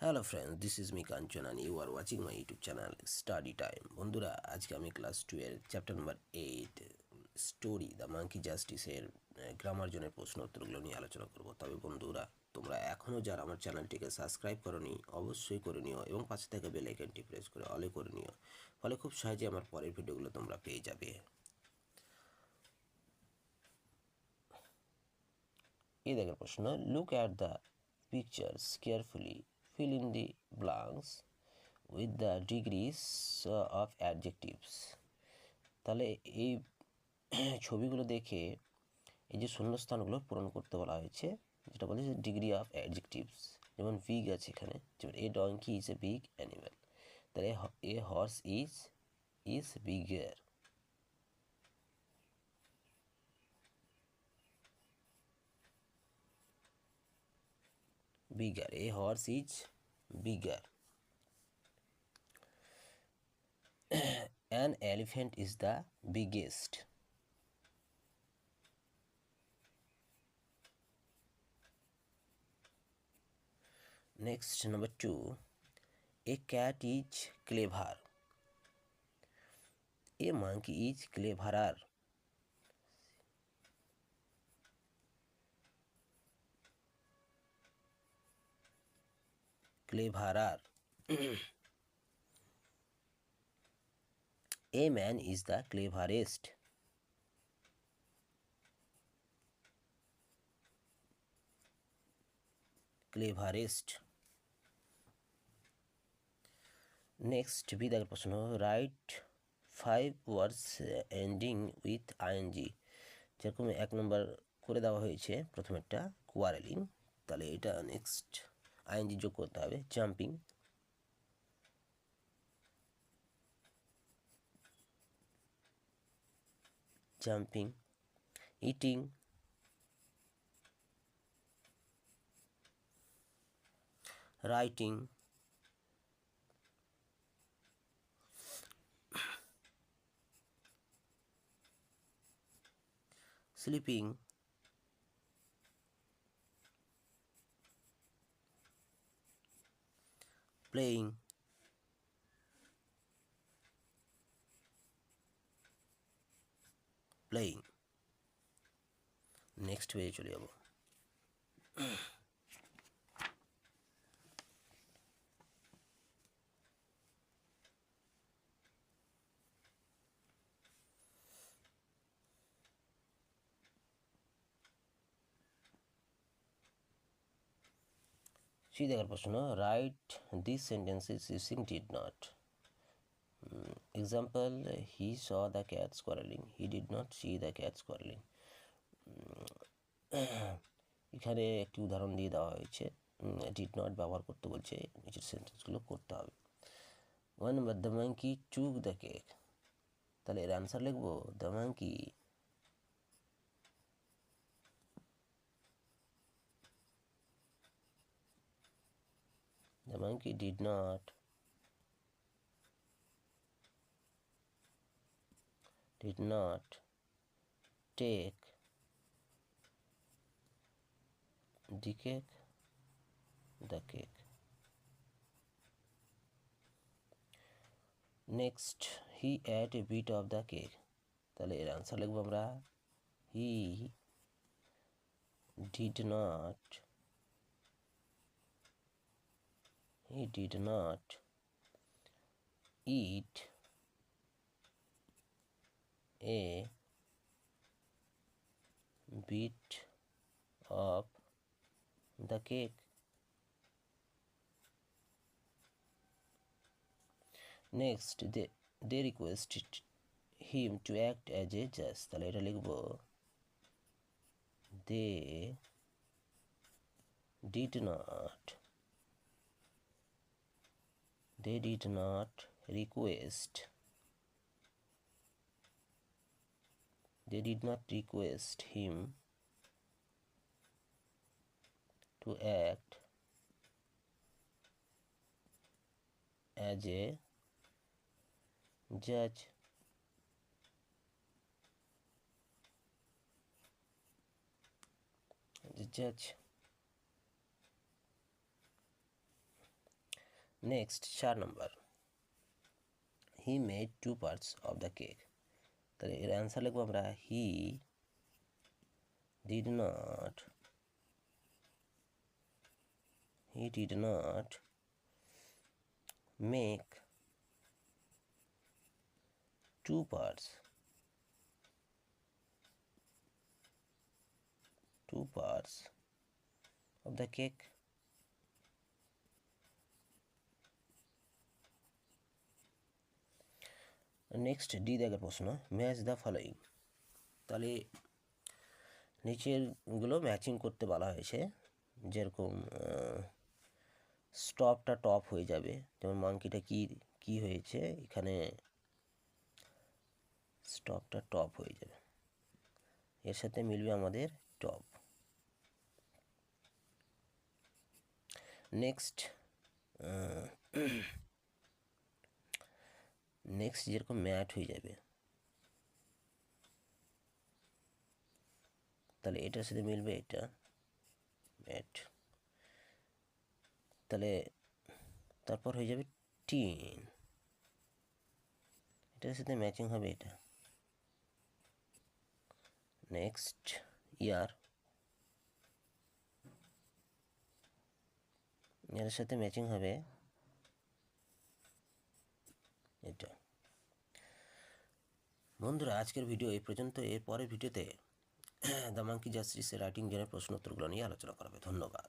Hello friends, this is me Kanchan and you are watching my YouTube channel study time. বন্ধুরা, আজকে আমি class 12 chapter number 8 story the monkey জাস্টিসের grammar জনের প্রশ্ন উত্তরগুলো নিয়ে আলোচনা করব। তবে বন্ধুরা, তোমরা এখনও যারা আমার চ্যানেলটিকে সাবস্ক্রাইব করোনি অবশ্যই করে নিও এবং পাশে থাকা বেল আইকনটি প্রেস করে অলে করে নিও, ফলে খুব সহজে আমার পরের ভিডিওগুলো তোমরা পেয়ে যাবে। এই দেখের প্রশ্ন, look at the pictures carefully, fill in the blanks with the degrees of adjectives. তাহলে এই ছবিগুলো দেখে এই যে শূন্যস্থানগুলো পূরণ করতে বলা হয়েছে, যেটা বলে ডিগ্রি অফ অ্যাডজেক্টিভস। যেমন বিগ আছে এখানে, যেমন a donkey is a big animal, তাহলে a horse is bigger. Bigger. A horse is bigger. An elephant is the biggest. Next, number 2. A cat is clever. A monkey is cleverer. Cleverer. A man is the cleverest. Cleverest. Next, B দাগের প্রশ্ন, write 5 words ending with ing. যেরকম 1 নম্বর করে দেওয়া হয়েছে প্রথমেরটা quarrelling, তাহলে এটা next ING যোগ করতে হবে। Jumping, jumping, eating, writing, sleeping, playing, playing. Next পেজে চলে যাব। সি দেখার প্রশ্ন, right this sentences using did not. Example, he saw the cats quarrelling, he did not C the cats quarrelling. এখানে একটি উদাহরণ দিয়ে দেওয়া হয়েছে, ডিড নট ব্যবহার করতে বলছে, নিচের সেন্টেন্সগুলো করতে হবে। 1 number, the monkey took the cake, তাহলে এর অ্যান্সার লিখবো the monkey did not take the cake. Next, he ate a bit of the cake, তাহলে এর অ্যান্সার লিখবো আমরা he did not eat a bit of the cake. Next, they requested him to act as a judge, তাহলে এটা লিখবো they did not request him to act as a judge. Next 4 number, he made 2 parts of the cake. তাহলে এর answer লিখবো আমরা he did not make 2 parts of the cake. Next D দাগের প্রশ্ন, match the following. তাহলে নিচেরগুলো matching করতে বলা হয়েছে, যেরকম স্টপটা টপ হয়ে যাবে, যেমন মাংকিটা কি হয়েছে এখানে স্টপটা টপ হয়ে যাবে, এর সাথে মিলবে আমাদের টপ। নেক্সট যেরকম ম্যাট হয়ে যাবে, তাহলে এটার সাথে মিলবে এটা ম্যাট, তাহলে তারপর হয়ে যাবে টিন, এটার সাথে ম্যাচিং হবে এটা। নেক্সট ইয়ার, এর সাথে ম্যাচিং হবে এটা। বন্ধুরা, আজকের ভিডিও এই পর্যন্ত। এর পরের ভিডিওতে দ্য মাঙ্কি জাস্টিসের রাইটিং জেনের প্রশ্ন উত্তরগুলো নিয়ে আলোচনা করা হবে। ধন্যবাদ।